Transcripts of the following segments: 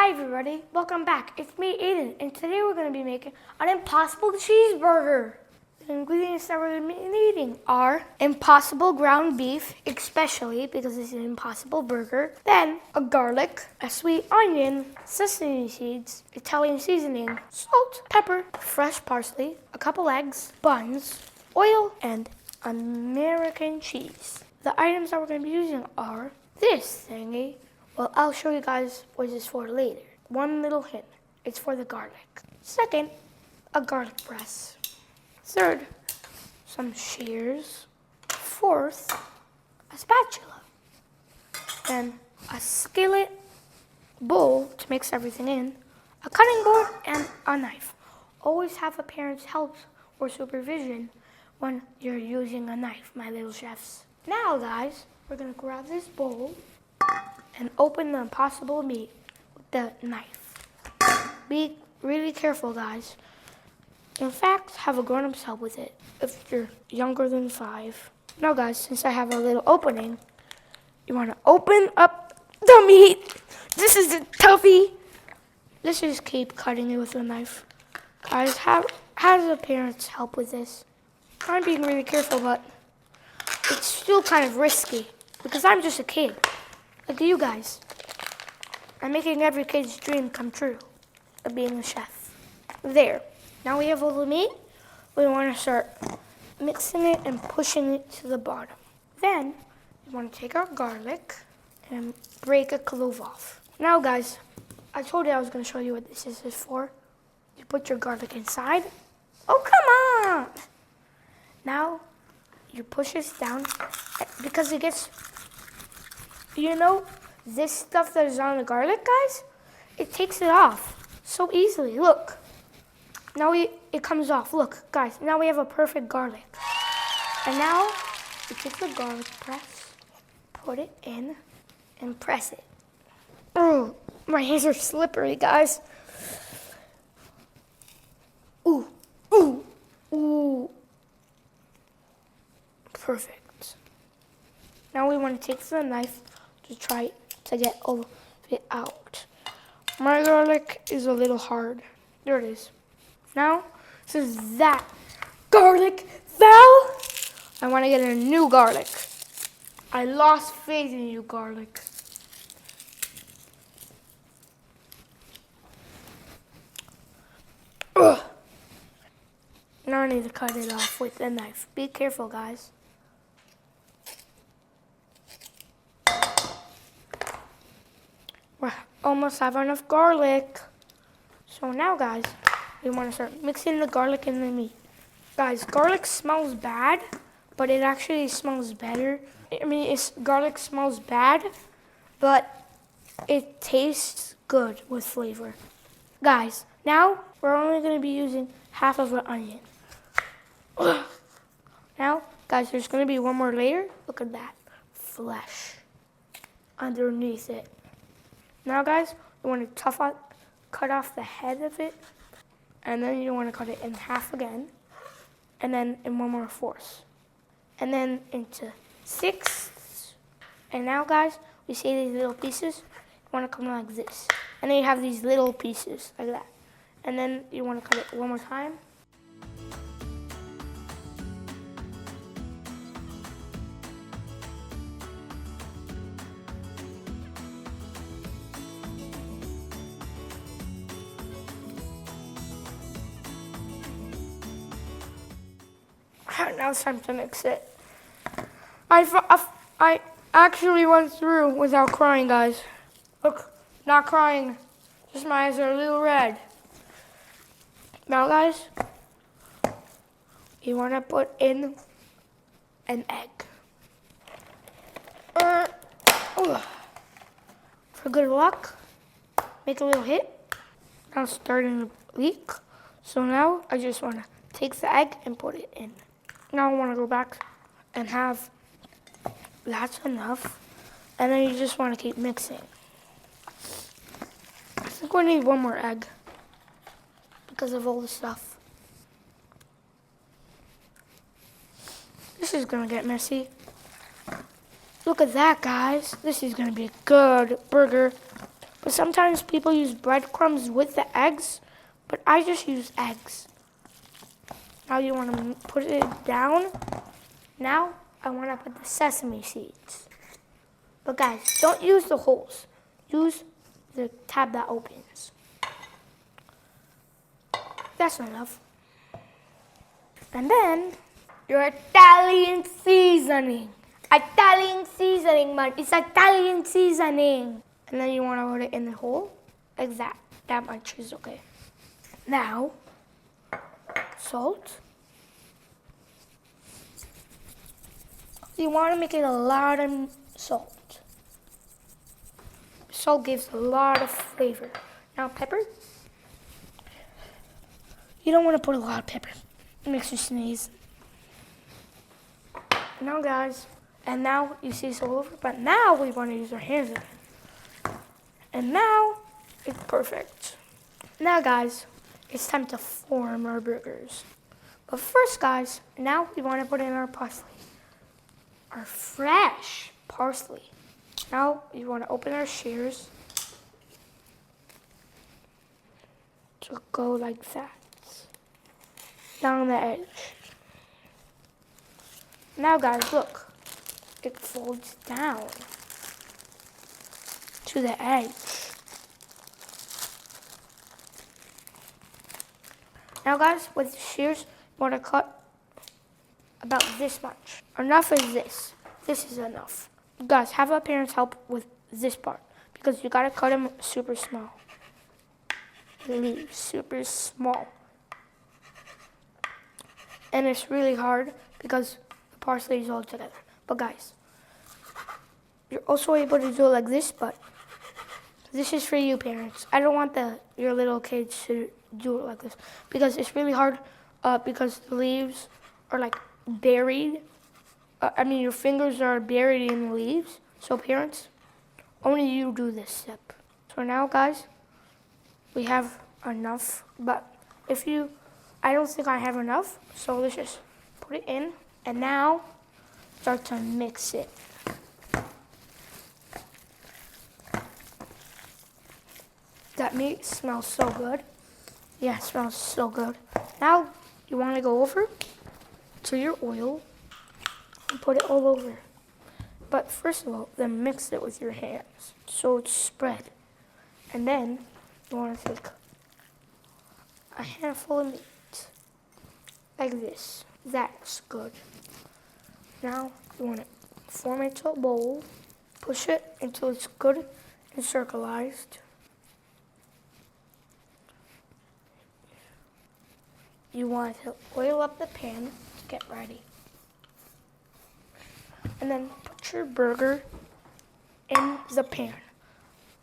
Hi everybody, welcome back. It's me, Aiden, and today we're going to be making an impossible cheeseburger. The ingredients that we're going to be needing are impossible ground beef, especially because it's an impossible burger. Then a garlic, a sweet onion, sesame seeds, Italian seasoning, salt, pepper, fresh parsley, a couple eggs, buns, oil, and American cheese. The items that we're going to be using are this thingy. Well, I'll show you guys what it's for later. One little hint, it's for the garlic. Second, a garlic press. Third, some shears. Fourth, a spatula. Then a skillet, bowl to mix everything in, a cutting board, and a knife. Always have a parent's help or supervision when you're using a knife, my little chefs. Now, guys, we're gonna grab this bowl and open the impossible meat with the knife. Be really careful, guys. In fact, have a grown-up's help with it if you're younger than 5. Now, guys, since I have a little opening, you want to open up the meat. This is a toughie. Let's just keep cutting it with a knife. Guys, have the parents help with this. I'm being really careful, but it's still kind of risky because I'm just a kid. Like you guys. I'm making every kid's dream come true of being a chef. There. Now we have all the meat. We want to start mixing it and pushing it to the bottom. Then we want to take our garlic and break a clove off. Now guys, I told you I was going to show you what this is for. You put your garlic inside. Oh, come on! Now you push this down because it gets... You know, this stuff that is on the garlic, guys, it takes it off so easily. Look. Now it comes off. Look, guys, now we have a perfect garlic. And now you take the garlic press, put it in, and press it. Oh, my hands are slippery, guys. Ooh, ooh, ooh. Perfect. Now we want to take the knife to try to get all of it out. My garlic is a little hard. There it is. Now, since that garlic fell, I want to get a new garlic. I lost faith in you, garlic. Ugh. Now I need to cut it off with a knife. Be careful, guys. We almost have enough garlic. So now, guys, we want to start mixing the garlic in the meat. Guys, garlic smells bad, but it actually smells better. I mean, garlic smells bad, but it tastes good with flavor. Guys, now we're only going to be using half of an onion. Ugh. Now, guys, there's going to be one more layer. Look at that. Flesh underneath it. Now, guys, you want to cut off the head of it, and then you want to cut it in half again, and then in one more fourth, and then into sixths. And now, guys, we see these little pieces. You want to come like this, and then you have these little pieces like that, and then you want to cut it one more time. Now it's time to mix it. I actually went through without crying, guys. Look, not crying. Just my eyes are a little red. Now, guys, you want to put in an egg. For good luck, make a little hit. Now it's starting to leak. So now I just want to take the egg and put it in. Now I want to go back and have, that's enough. And then you just want to keep mixing. I think we need one more egg because of all the stuff. This is going to get messy. Look at that, guys. This is going to be a good burger. But sometimes people use breadcrumbs with the eggs, but I just use eggs. Now you want to put it down. Now I want to put the sesame seeds. But guys, don't use the holes. Use the tab that opens. That's enough. And then your Italian seasoning. Italian seasoning, man. It's Italian seasoning. And then you want to put it in the hole. Like that. That much is okay. Now, salt. You want to make it a lot of salt. Salt gives a lot of flavor. Now pepper. You don't want to put a lot of pepper. It makes you sneeze. Now guys, and now you see it's all over, but now we want to use our hands again. And now it's perfect. Now guys, it's time to form our burgers. But first guys, now we want to put in our parsley. Our fresh parsley. Now you want to open our shears to go like that. Down the edge. Now guys, look. It folds down to the edge. Now guys, with the shears, you want to cut about this much. Enough is this. This is enough. Guys, have our parents help with this part because you gotta cut them super small. Really super small. And it's really hard because the parsley is all together. But guys, you're also able to do it like this, but this is for you parents. I don't want your little kids to do it like this because it's really hard because the leaves are like buried. Your fingers are buried in the leaves. So parents, only you do this step. So now guys, we have enough, but I don't think I have enough, so let's just put it in, and now start to mix it. That meat smells so good. Yeah, it smells so good. Now you want to go over to your oil and put it all over. But first of all, then mix it with your hands so it's spread. And then you want to take a handful of meat like this. That's good. Now you want to form it into a bowl, push it until it's good and circularized. You want to oil up the pan to get ready. And then put your burger in the pan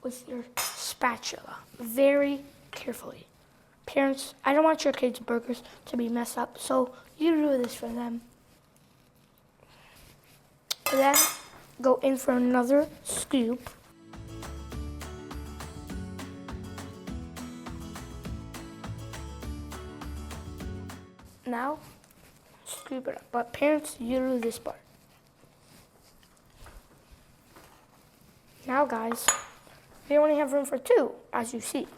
with your spatula very carefully. Parents, I don't want your kids' burgers to be messed up, so you do this for them. Then go in for another scoop. Now, scoop it up. But parents, you do this part. Now guys, we only have room for 2, as you see.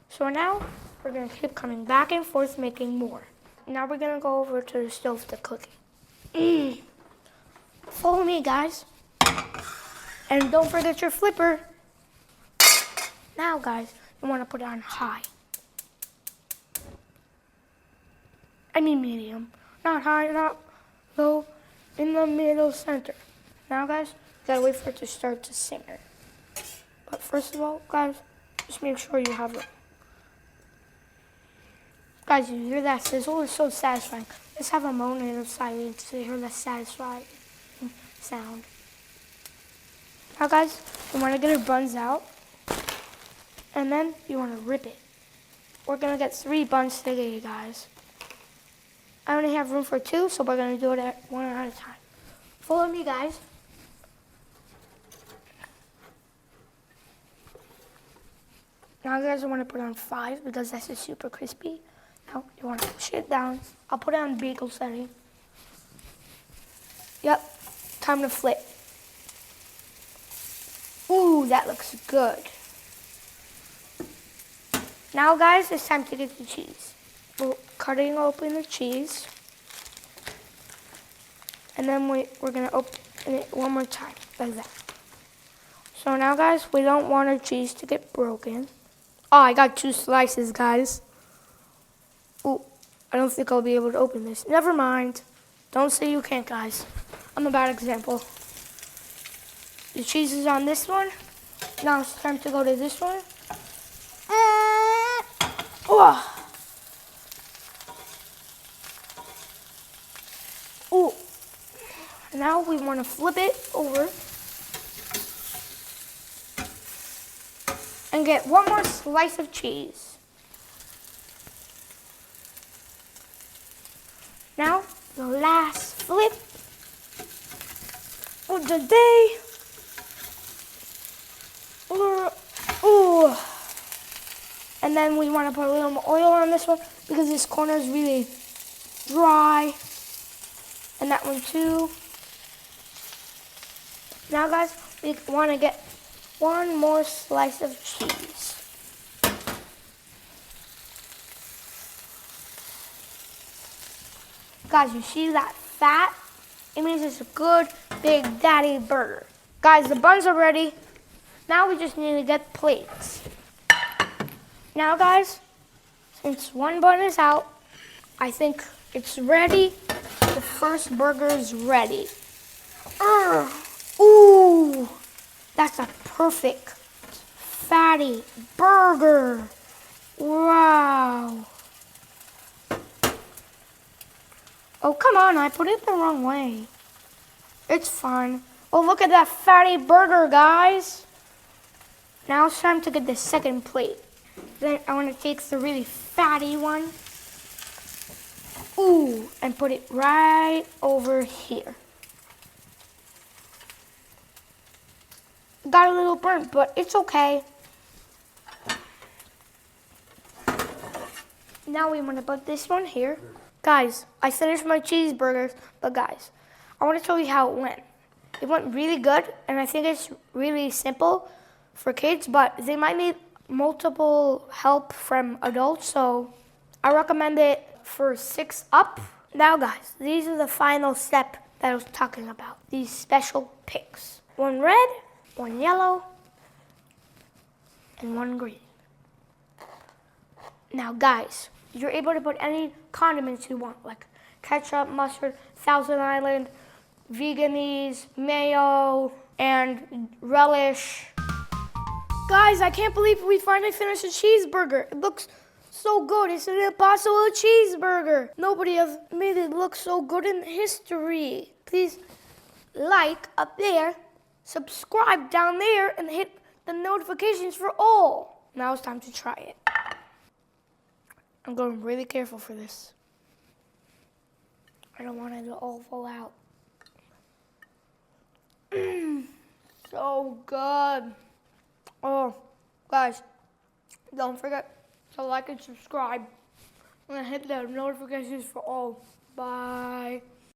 So now, we're going to keep coming back and forth making more. Now we're going to go over to the stove to cook it. Follow me, guys. And don't forget your flipper. Now, guys, you want to put it on high. I mean medium. Not high, not low, in the middle center. Now, guys, you gotta wait for it to start to simmer. But first of all, guys, just make sure you have it. Guys, you hear that sizzle? It's so satisfying. Let's have a moment of silence to hear the satisfying sound. Now, guys, you want to get your buns out, and then you want to rip it. We're going to get 3 buns today, guys. I only have room for 2, so we're going to do it one at a time. Follow me, guys. Now, guys, I want to put on 5 because this is super crispy. Now, you want to push it down. I'll put it on bagel setting. Yep, time to flip. Ooh, that looks good. Now, guys, it's time to get the cheese. We're cutting open the cheese. And then we're going to open it one more time, like that. So now, guys, we don't want our cheese to get broken. Oh, I got 2 slices, guys. Ooh, I don't think I'll be able to open this. Never mind. Don't say you can't, guys. I'm a bad example. The cheese is on this one. Now it's time to go to this one. Oh. Ooh. Now we want to flip it over and get one more slice of cheese. Now, the last flip of the day. Ooh. And then we want to put a little more oil on this one because this corner is really dry. And that one too. Now, guys, we want to get one more slice of cheese. Guys, you see that fat? It means it's a good big daddy burger. Guys, the buns are ready. Now we just need to get plates. Now, guys, since one bun is out, I think it's ready. The first burger is ready. Ooh, that's a perfect fatty burger. Wow. Oh, come on, I put it the wrong way. It's fine. Oh, look at that fatty burger, guys. Now it's time to get the second plate. Then I want to take the really fatty one. Ooh, and put it right over here. Got a little burnt, but it's okay. Now we want to put this one here. Guys, I finished my cheeseburgers, but guys, I want to tell you how it went. It went really good, and I think it's really simple for kids, but they might need multiple help from adults, so I recommend it for 6 up. Now, guys, these are the final step that I was talking about. These special picks. 1 red, 1 yellow, and 1 green. Now, guys, you're able to put any condiments you want, like ketchup, mustard, Thousand Island, Veganese, mayo, and relish. Guys, I can't believe we finally finished a cheeseburger. It looks so good. It's an impossible cheeseburger. Nobody has made it look so good in history. Please like up there, subscribe down there, and hit the notifications for all. Now it's time to try it. I'm going really careful for this. I don't want it to all fall out. So good. Oh, guys, don't forget to like and subscribe. And hit the notifications for all. Bye.